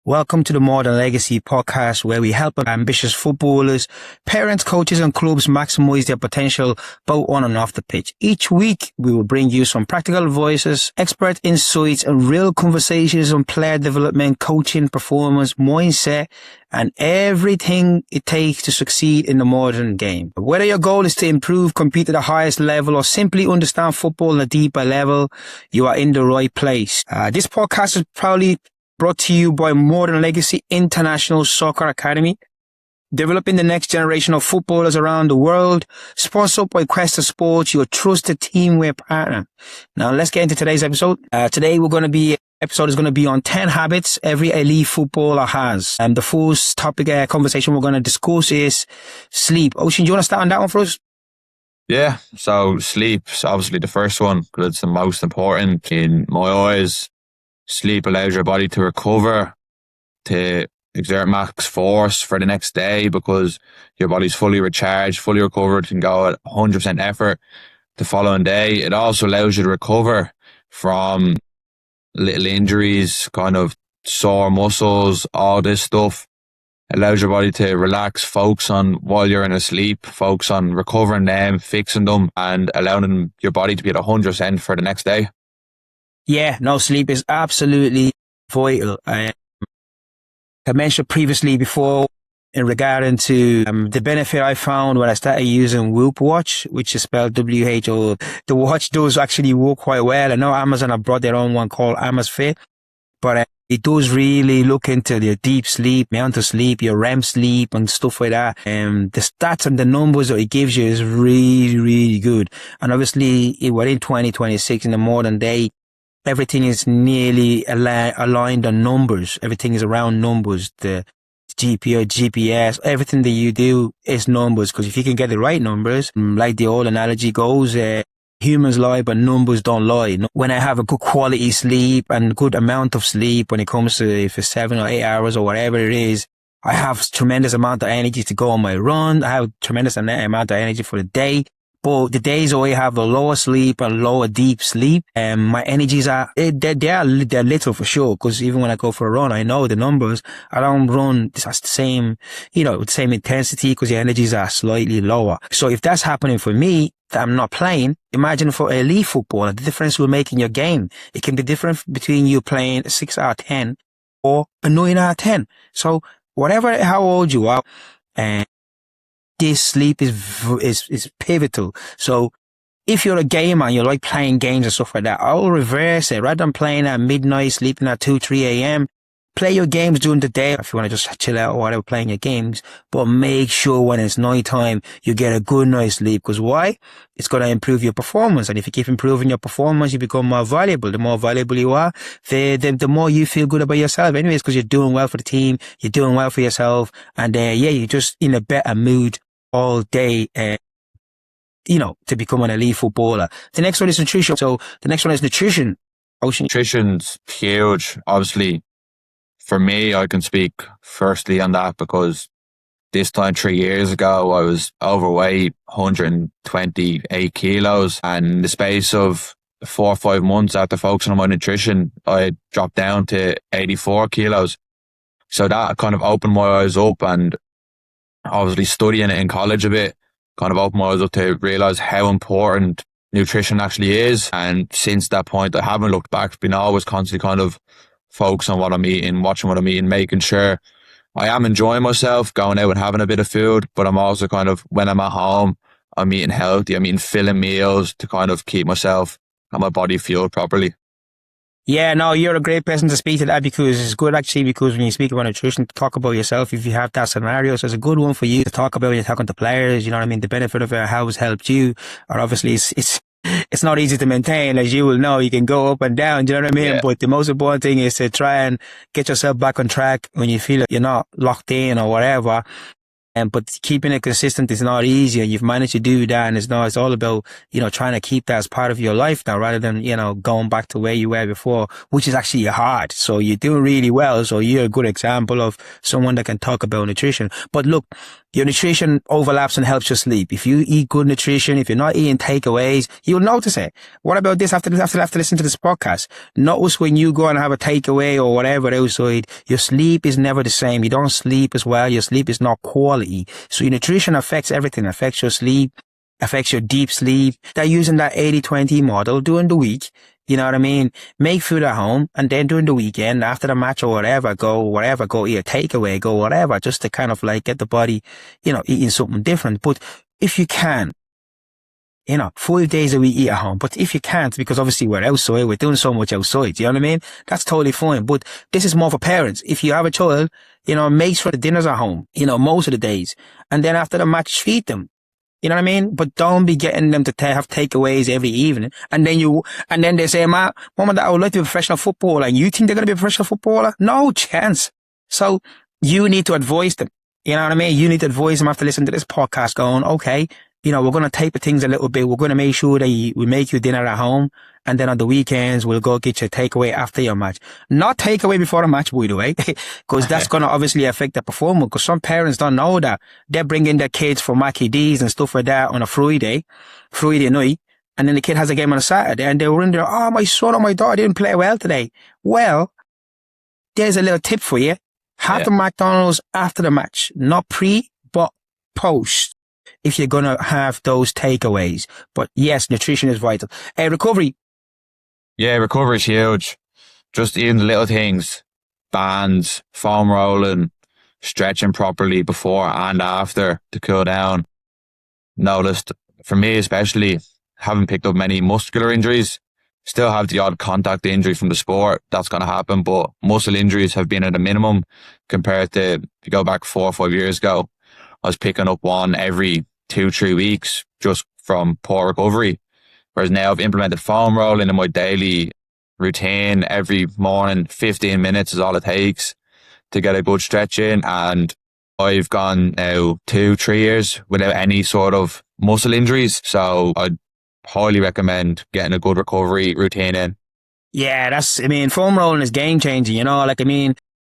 Welcome to the Modern Legacy podcast, where we help ambitious footballers, parents, coaches, and clubs maximize their potential both on and off the pitch. Each week, we will bring you some practical voices, expert insights, and real conversations on player development, coaching, performance, mindset, and everything it takes to succeed in the modern game. Whether your goal is to improve, compete at the highest level, or simply understand football on a deeper level, you are in the right place. This podcast is proudly brought to you by Modern Legacy International Soccer Academy, developing the next generation of footballers around the world, sponsored by Questa Sports, your trusted teamwear partner. Now let's get into today's episode. Today episode is going to be on 10 habits every elite footballer has. And the first topic conversation we're going to discuss is sleep. Ocean, do you want to start on that one for us? Yeah, so sleep's obviously the first one because it's the most important in my eyes. Sleep allows your body to recover, to exert max force for the next day because your body's fully recharged, fully recovered, can go at 100% effort the following day. It also allows you to recover from little injuries, kind of sore muscles, all this stuff. It allows your body to relax, focus on while you're in a sleep, focus on recovering them, fixing them, and allowing your body to be at 100% for the next day. Yeah, no, sleep is absolutely vital. I mentioned previously before in regarding to the benefit I found when I started using Whoop Watch, which is spelled WHO. The watch does actually work quite well. I know Amazon have brought their own one called Amazfit, but it does really look into your deep sleep, amount of sleep, your REM sleep and stuff like that. The stats and the numbers that it gives you is really, really good. And obviously, we're in 2026 in the modern day. Everything is nearly aligned on numbers. Everything is around numbers. The GPS, everything that you do is numbers. Because if you can get the right numbers, like the old analogy goes, humans lie, but numbers don't lie. When I have a good quality sleep and good amount of sleep, when it comes to if it's 7 or 8 hours or whatever it is, I have tremendous amount of energy to go on my run. I have tremendous amount of energy for the day. But the days where I have a lower sleep and lower deep sleep, my energies they're little for sure. Cause even when I go for a run, I know the numbers. I don't run the same, with the same intensity cause the energies are slightly lower. So if that's happening for me, that I'm not playing, imagine for elite footballer, the difference will make in your game. It can be different between you playing a 6 out of 10 or a 9 out of 10. So how old you are, this sleep is pivotal. So if you're a gamer and you like playing games and stuff like that, I'll reverse it. Rather than playing at midnight, sleeping at 2, 3 a.m., play your games during the day if you want to just chill out or whatever, playing your games. But make sure when it's night time, you get a good night's sleep. Because why? It's going to improve your performance. And if you keep improving your performance, you become more valuable. The more valuable you are, the more you feel good about yourself anyways, because you're doing well for the team, you're doing well for yourself. And you're just in a better mood all day, to become an elite footballer. The next one is nutrition. So the next one is nutrition. Ocean. Nutrition's huge. Obviously, for me, I can speak firstly on that because this time 3 years ago, I was overweight, 128 kilos. And in the space of 4 or 5 months after focusing on my nutrition, I dropped down to 84 kilos. So that kind of opened my eyes up, and obviously studying it in college a bit kind of opened my eyes up to realise how important nutrition actually is. And since that point, I haven't looked back. Been always constantly kind of focused on what I'm eating, watching what I'm eating, making sure I am enjoying myself, going out and having a bit of food, but I'm also kind of, when I'm at home, I'm eating healthy. I'm eating filling meals to kind of keep myself and my body fueled properly. Yeah, no, you're a great person to speak to that, because it's good actually, because when you speak about nutrition, to talk about yourself if you have that scenario. So it's a good one for you to talk about when you're talking to players, you know what I mean? The benefit of it, how it's helped you. Or obviously it's not easy to maintain, as you will know. You can go up and down, do you know what I mean? Yeah. But the most important thing is to try and get yourself back on track when you feel like you're not locked in or whatever. But keeping it consistent is not easy, and you've managed to do that. And it's all about, trying to keep that as part of your life now rather than, going back to where you were before, which is actually hard. So you're doing really well. So you're a good example of someone that can talk about nutrition. But look, your nutrition overlaps and helps your sleep. If you eat good nutrition, if you're not eating takeaways, you'll notice it. What about this after listening to this podcast? Notice when you go and have a takeaway or whatever outside, your sleep is never the same. You don't sleep as well. Your sleep is not quality. So your nutrition affects everything. It affects your sleep, affects your deep sleep. They're using that 80-20 model during the week. You know what I mean? Make food at home, and then during the weekend, after the match or whatever, go eat a takeaway, go whatever, just to kind of like get the body, eating something different. But if you can, 5 days a week eat at home. But if you can't, because obviously we're outside, we're doing so much outside, you know what I mean? That's totally fine. But this is more for parents. If you have a child, make sure the dinner's at home, most of the days. And then after the match, feed them. You know what I mean? But don't be getting them to have takeaways every evening. And then they say, Mom and Dad, I would like to be a professional footballer. And you think they're going to be a professional footballer? No chance. So you need to advise them. You know what I mean? You need to advise them after listening to this podcast going, okay, we're going to taper things a little bit. We're going to make sure that we make you dinner at home. And then on the weekends, we'll go get you a takeaway after your match. Not takeaway before a match, by the way, because that's going to obviously affect the performance. Because some parents don't know that. They're bringing their kids for Mackie D's and stuff like that on a Friday night. And then the kid has a game on a Saturday and they were in there, oh, my son or my daughter didn't play well today. Well, there's a little tip for you. Have the McDonald's after the match, not pre, but post, if you're going to have those takeaways. But yes, nutrition is vital. Recovery. Yeah, recovery is huge. Just eating the little things, bands, foam rolling, stretching properly before and after to cool down. Noticed, for me especially, haven't picked up many muscular injuries. Still have the odd contact injury from the sport. That's going to happen, but muscle injuries have been at a minimum compared to, if you go back 4 or 5 years ago, I was picking up one every 2-3 weeks just from poor recovery. Whereas now I've implemented foam rolling in my daily routine every morning. 15 minutes is all it takes to get a good stretch in. And I've gone now 2-3 years without any sort of muscle injuries. So I'd highly recommend getting a good recovery routine in. Yeah, foam rolling is game changing,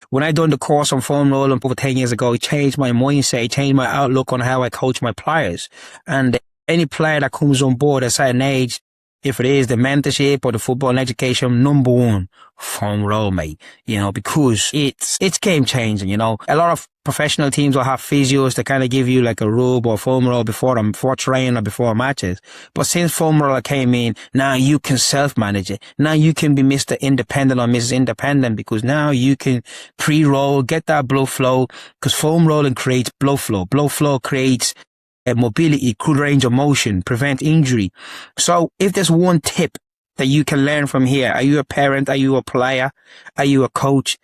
when I done the course on foam rolling over 10 years ago, it changed my mindset, it changed my outlook on how I coach my players. And any player that comes on board at a certain age, if it is the mentorship or the football and education, number one, foam roll, mate, because it's game changing, A lot of professional teams will have physios to kind of give you like a rub or foam roll before training or before matches. But since foam roller came in, now you can self-manage it. Now you can be Mr. Independent or Mrs. Independent, because now you can pre-roll, get that blood flow, because foam rolling creates blood flow. Blood flow creates mobility, good range of motion, prevent injury. So if there's one tip that you can learn from here, are you a parent? Are you a player? Are you a coach?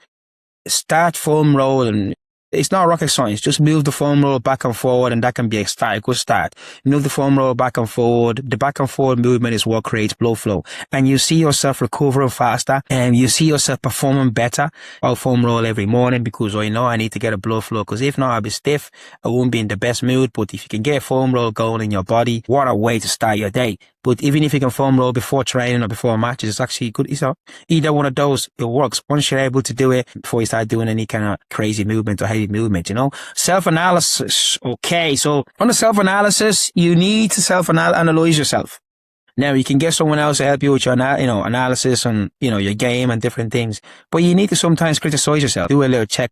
Start foam rolling. It's not rocket science. Just move the foam roller back and forward, and that can be a good start. Move the foam roller back and forward. The back and forward movement is what creates blood flow. And you see yourself recovering faster, and you see yourself performing better. I'll foam roll every morning because I know I need to get a blood flow, because if not, I'll be stiff. I won't be in the best mood. But if you can get foam roll going in your body, what a way to start your day. But even if you can foam roll before training or before matches, it's actually good. Either one of those, it works. Once you're able to do it before you start doing any kind of crazy movement or heavy movement, Self-analysis. Okay. So on the self-analysis, you need to self-analyze yourself. Now you can get someone else to help you with your, analysis on, your game and different things, but you need to sometimes criticize yourself. Do a little check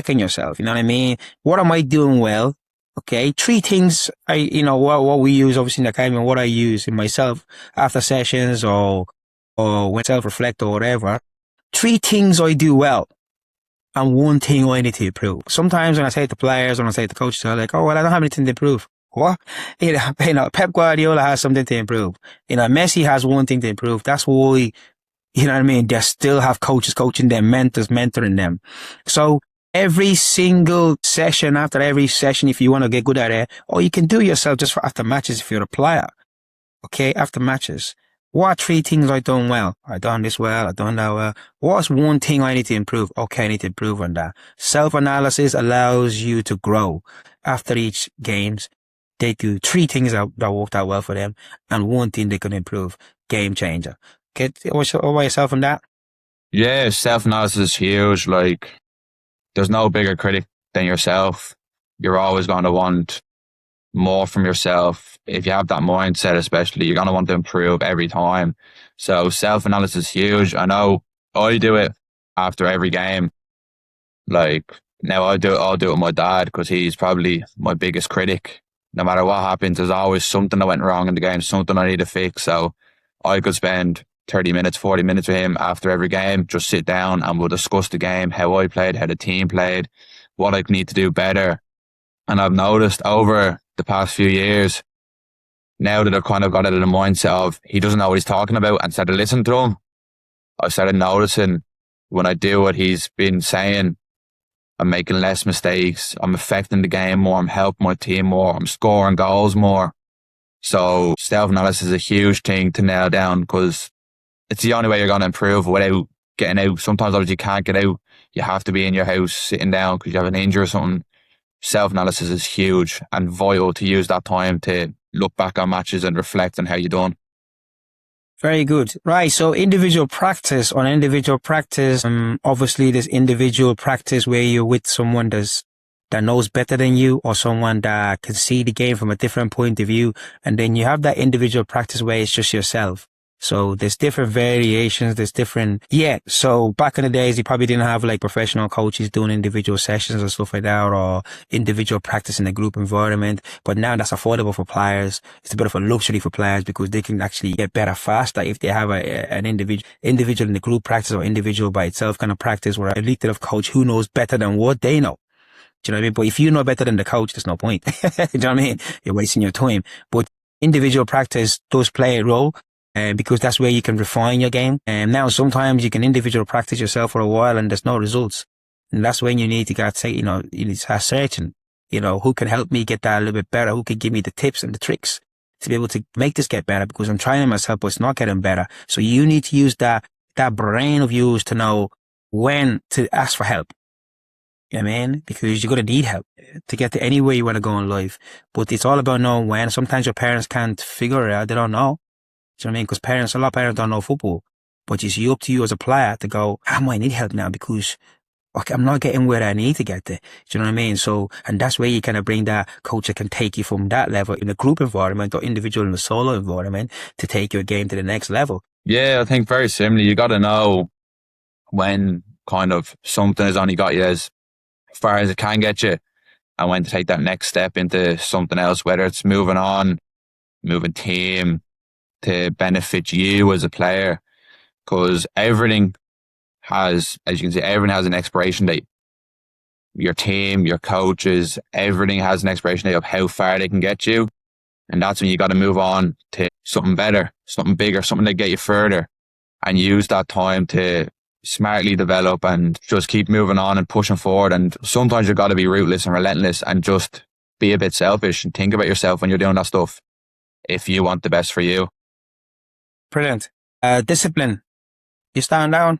on yourself. You know what I mean? What am I doing well? Okay, 3 things what we use obviously in the academy, and what I use in myself after sessions or when self-reflect or whatever. 3 things I do well, and 1 thing I need to improve. Sometimes when I say to players, when I say to coaches, they're like, oh, well, I don't have anything to improve. What? Pep Guardiola has something to improve. Messi has 1 thing to improve. That's why, they still have coaches coaching them, mentors mentoring them. So every single session, after every session, if you want to get good at it, or you can do it yourself just for after matches if you're a player. Okay, after matches, What are three things I done well? I done this well. I done that well. What's one thing I need to improve? Okay, I need to improve on that. Self-analysis allows you to grow. After each games, they do three things that worked out well for them and one thing they can improve. Game changer. Get over yourself on that. Yeah, self-analysis is huge. Like, there's no bigger critic than yourself. You're always going to want more from yourself. If you have that mindset, especially, you're going to want to improve every time. So self-analysis is huge. I know I do it after every game. Like, now I'll do it with my dad because he's probably my biggest critic. No matter what happens, there's always something that went wrong in the game, something I need to fix. So I could spend 30 minutes, 40 minutes with him after every game, just sit down and we'll discuss the game, how I played, how the team played, what I need to do better. And I've noticed over the past few years, now that I've kind of got out of the mindset of he doesn't know what he's talking about and started listening to him, I've started noticing when I do what he's been saying, I'm making less mistakes, I'm affecting the game more, I'm helping my team more, I'm scoring goals more. So self-analysis is a huge thing to nail down because it's the only way you're going to improve without getting out. Sometimes obviously you can't get out. You have to be in your house sitting down because you have an injury or something. Self-analysis is huge and vital to use that time to look back on matches and reflect on how you done. Very good. Right. So individual practice, obviously there's individual practice where you're with someone that knows better than you or someone that can see the game from a different point of view. And then you have that individual practice where it's just yourself. So there's different variations. So back in the days, you probably didn't have like professional coaches doing individual sessions or stuff like that, or individual practice in a group environment. But now that's affordable for players. It's a bit of a luxury for players because they can actually get better faster if they have an individual in the group practice or individual by itself kind of practice where a elite of coach who knows better than what they know. Do you know what I mean? But if you know better than the coach, there's no point. Do you know what I mean? You're wasting your time. But individual practice does play a role. Because that's where you can refine your game. And now sometimes you can individual practice yourself for a while and there's no results. And that's when you need to you need to start searching, who can help me get that a little bit better? Who can give me the tips and the tricks to be able to make this get better? Because I'm trying myself, but it's not getting better. So you need to use that brain of yours to know when to ask for help. You know what I mean? Because you're going to need help to get to anywhere you want to go in life. But it's all about knowing when. Sometimes your parents can't figure it out. They don't know. Do you know what I mean? Because a lot of parents don't know football, but it's up to you as a player to go, I might need help now because I'm not getting where I need to get to. Do you know what I mean? So, and that's where you kind of bring that coach that can take you from that level in a group environment or individual in a solo environment to take your game to the next level. Yeah, I think very similarly, you got to know when kind of something has only got you as far as it can get you and when to take that next step into something else, whether it's moving on, moving team, to benefit you as a player, because everything has, as you can see, everything has an expiration date. Your team, your coaches, everything has an expiration date of how far they can get you. And that's when you got to move on to something better, something bigger, something to get you further and use that time to smartly develop and just keep moving on and pushing forward. And sometimes you've got to be ruthless and relentless and just be a bit selfish and think about yourself when you're doing that stuff if you want the best for you. Brilliant. Discipline. You stand down?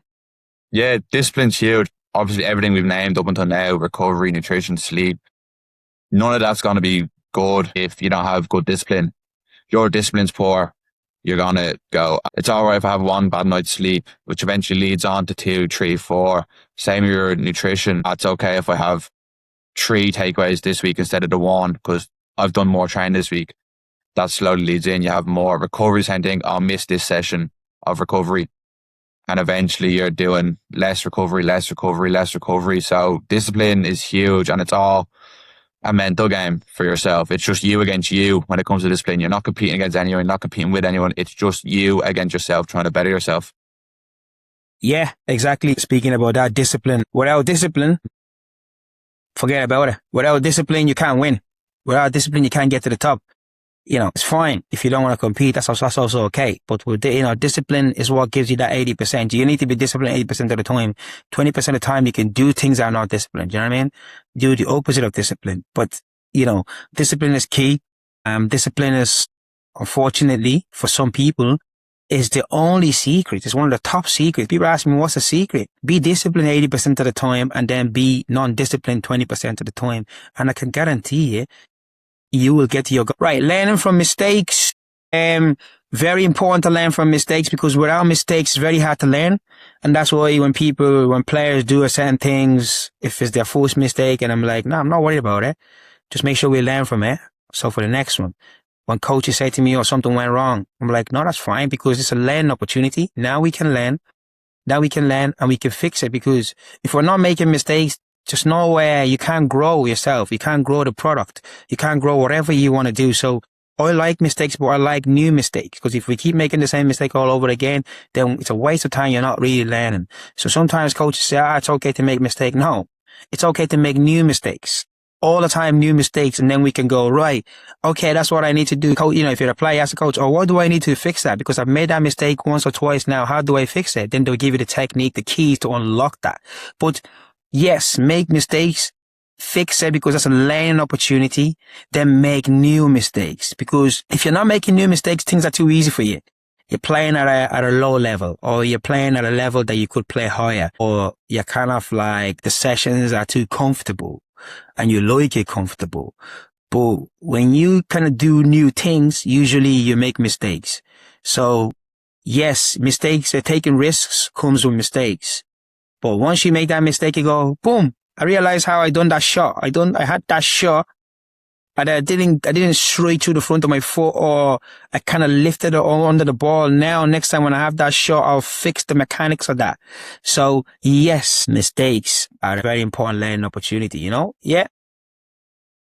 Yeah, discipline's huge. Obviously, everything we've named up until now, recovery, nutrition, sleep, none of that's going to be good if you don't have good discipline. Your discipline's poor, you're going to go, it's all right if I have one bad night's sleep, which eventually leads on to 2, 3, 4. Same with your nutrition. That's okay if I have 3 takeaways this week instead of the 1 because I've done more training this week. That slowly leads in. You have more recovery, same thing. I'll miss this session of recovery. And eventually you're doing less recovery. So discipline is huge and it's all a mental game for yourself. It's just you against you when it comes to discipline. You're not competing against anyone, you're not competing with anyone. It's just you against yourself trying to better yourself. Yeah, exactly. Speaking about that discipline, without discipline, forget about it. Without discipline, you can't win. Without discipline, you can't get to the top. It's fine if you don't want to compete. That's also okay. But with discipline is what gives you that 80%. You need to be disciplined 80% of the time. 20% of the time you can do things that are not disciplined. Do you know what I mean? Do the opposite of discipline. But, discipline is key. Discipline is, unfortunately, for some people, is the only secret. It's one of the top secrets. People ask me, what's the secret? Be disciplined 80% of the time and then be non-disciplined 20% of the time. And I can guarantee you, you will get to your goal. Right, learning from mistakes. Very important to learn from mistakes, because without mistakes, it's very hard to learn. And that's why when players do certain things, if it's their first mistake, and I'm like, no, I'm not worried about it. Just make sure we learn from it. So for the next one, when coaches say to me, oh, something went wrong, I'm like, no, that's fine, because it's a learning opportunity. Now we can learn. And we can fix it, because if we're not making mistakes, just know where you can't grow yourself. You can't grow the product. You can't grow whatever you want to do. So I like mistakes, but I like new mistakes, because if we keep making the same mistake all over again, then it's a waste of time. You're not really learning. So sometimes coaches say, it's okay to make mistakes. No, it's okay to make new mistakes. All the time, new mistakes. And then we can go, right, okay, that's what I need to do. Coach, if you're a player, ask the coach, what do I need to fix that? Because I've made that mistake once or twice now. How do I fix it? Then they'll give you the technique, the keys to unlock that. But yes, make mistakes. Fix it, because that's a learning opportunity. Then make new mistakes, because if you're not making new mistakes, things are too easy for you. You're playing at a low level, or you're playing at a level that you could play higher, or you're kind of like the sessions are too comfortable and you like it comfortable. But when you kind of do new things, usually you make mistakes. So yes, mistakes, taking risks comes with mistakes. But once you make that mistake, you go, boom. I realized how I done that shot. I had that shot, and I didn't straight through the front of my foot, or I kind of lifted it all under the ball. Now, next time when I have that shot, I'll fix the mechanics of that. So yes, mistakes are a very important learning opportunity, Yeah.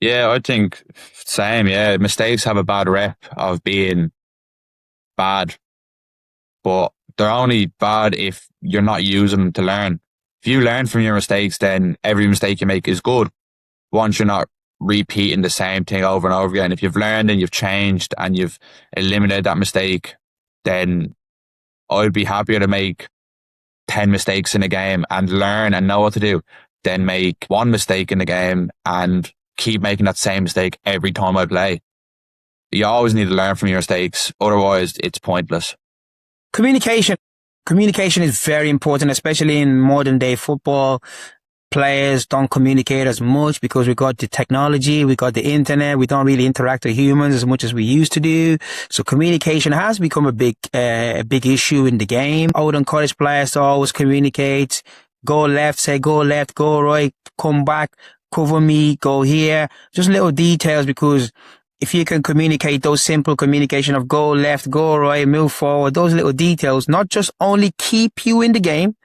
Yeah, I think same. Yeah, mistakes have a bad rep of being bad, but they're only bad if you're not using them to learn. If you learn from your mistakes, then every mistake you make is good. Once you're not repeating the same thing over and over again. If you've learned and you've changed and you've eliminated that mistake, then I'd be happier to make 10 mistakes in a game and learn and know what to do than make one mistake in the game and keep making that same mistake every time I play. You always need to learn from your mistakes. Otherwise, it's pointless. Communication. Communication is very important, especially in modern day football. Players don't communicate as much because we got the technology, we got the internet, we don't really interact with humans as much as we used to do. So communication has become a big issue in the game. I would encourage players to always communicate. Go left, say go left, go right, come back, cover me, go here. Just little details, because if you can communicate those simple communication of go left, go right, move forward, those little details, not just only keep you in the game,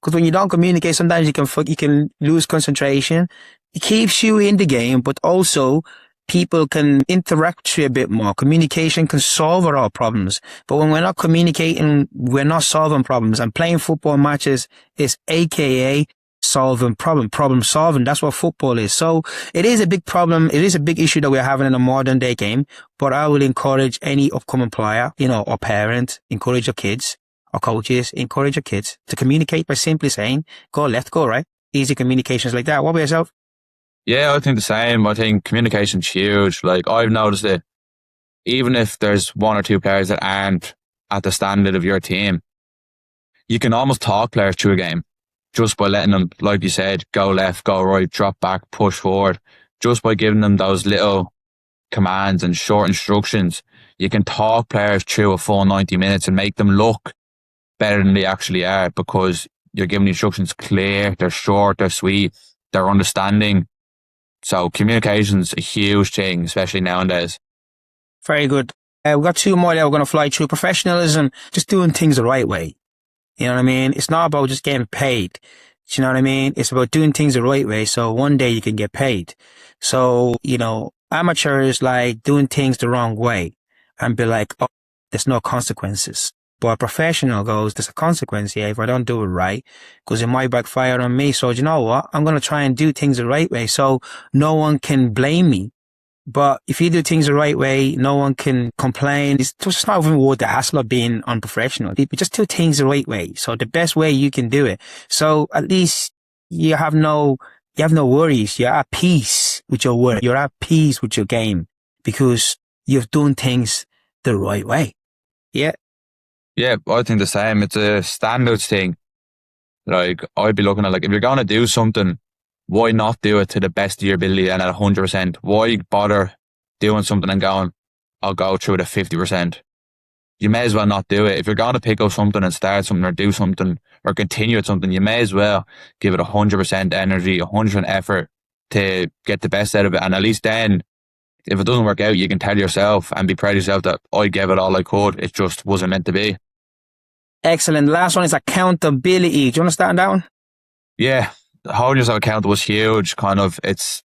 because when you don't communicate, sometimes you can lose concentration. It keeps you in the game, but also people can interact with you a bit more. Communication can solve our problems. But when we're not communicating, we're not solving problems. And playing football matches is AKA solving problem solving. That's what football is. So it is a big problem. It is a big issue that we're having in a modern day game. But I will encourage any upcoming player, or parent, encourage your kids, or coaches, encourage your kids to communicate by simply saying, go left, go right. Easy communications like that. What about yourself? Yeah, I think the same. I think communication's huge. Like, I've noticed it. Even if there's one or two players that aren't at the standard of your team, you can almost talk players through a game just by letting them, like you said, go left, go right, drop back, push forward. Just by giving them those little commands and short instructions, you can talk players through a full 90 minutes and make them look better than they actually are, because you're giving the instructions clear, they're short, they're sweet, they're understanding. So communication's a huge thing, especially nowadays. Very good. We've got two more that we're going to fly through. Professionalism, just doing things the right way. You know what I mean? It's not about just getting paid. Do you know what I mean? It's about doing things the right way, so one day you can get paid. So, amateurs like doing things the wrong way and be like, oh, there's no consequences. But a professional goes, there's a consequence here if I don't do it right, because it might backfire on me. So you know what? I'm going to try and do things the right way, so no one can blame me. But if you do things the right way, no one can complain. It's just not even worth the hassle of being unprofessional. People just do things the right way. So the best way you can do it. So at least you have no worries. You're at peace with your work. You're at peace with your game, because you've done things the right way. Yeah. Yeah, I think the same. It's a standards thing. Like, I'd be looking at, like, if you're going to do something, why not do it to the best of your ability and at 100%? Why bother doing something and going, I'll go through it at 50%? You may as well not do it. If you're going to pick up something and start something or do something or continue at something, you may as well give it 100% energy, 100% effort to get the best out of it. And at least then, if it doesn't work out, you can tell yourself and be proud of yourself that I gave it all I could. It just wasn't meant to be. Excellent. Last one is accountability. Do you understand that one? Yeah, holding yourself accountable is huge. Kind of, it's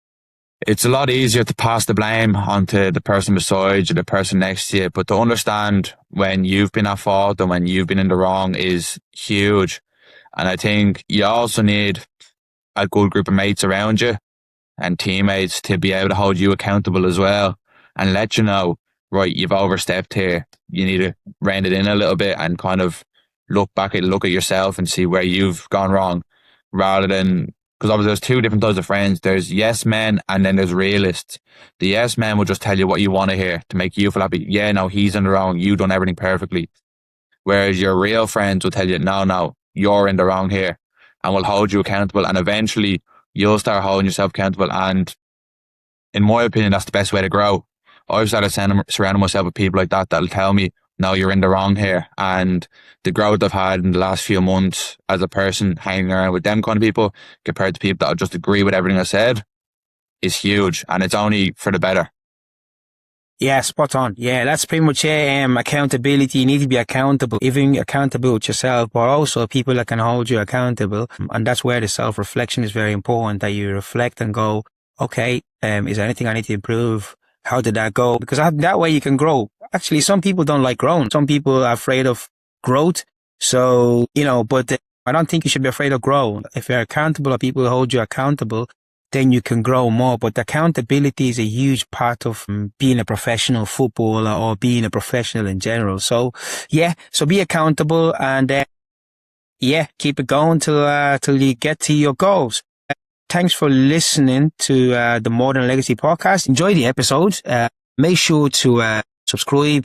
a lot easier to pass the blame onto the person beside you, the person next to you, but to understand when you've been at fault and when you've been in the wrong is huge. And I think you also need a good group of mates around you and teammates to be able to hold you accountable as well and let you know, right, you've overstepped here. You need to rein it in a little bit and kind of look at yourself and see where you've gone wrong, rather than, because obviously there's two different types of friends. There's yes men and then there's realists. The yes men will just tell you what you want to hear to make you feel happy. Yeah, no, he's in the wrong. You've done everything perfectly. Whereas your real friends will tell you, no, you're in the wrong here, and will hold you accountable. And eventually you'll start holding yourself accountable. And in my opinion, that's the best way to grow. I've started surrounding myself with people like that that'll tell me, no, you're in the wrong here. And the growth I've had in the last few months as a person hanging around with them kind of people compared to people that'll just agree with everything I said is huge. And it's only for the better. Yeah, spot on. Yeah, that's pretty much it. Accountability. You need to be accountable, even accountable with yourself, but also people that can hold you accountable. And that's where the self-reflection is very important, that you reflect and go, okay, is there anything I need to improve? How did that go? Because that way you can grow. Actually, some people don't like growing. Some people are afraid of growth. So, but I don't think you should be afraid of growth. If you're accountable or people hold you accountable, then you can grow more. But accountability is a huge part of being a professional footballer or being a professional in general. So, yeah, so be accountable and, keep it going till you get to your goals. Thanks for listening to the Modern Legacy podcast. Enjoy the episode. Make sure to subscribe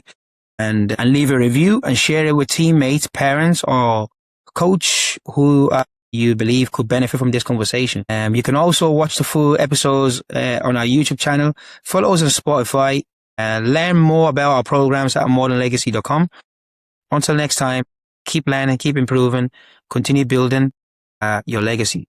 and leave a review and share it with teammates, parents, or coach who you believe could benefit from this conversation. You can also watch the full episodes on our YouTube channel. Follow us on Spotify. Learn more about our programs at modernlegacy.com. Until next time, keep learning, keep improving, continue building your legacy.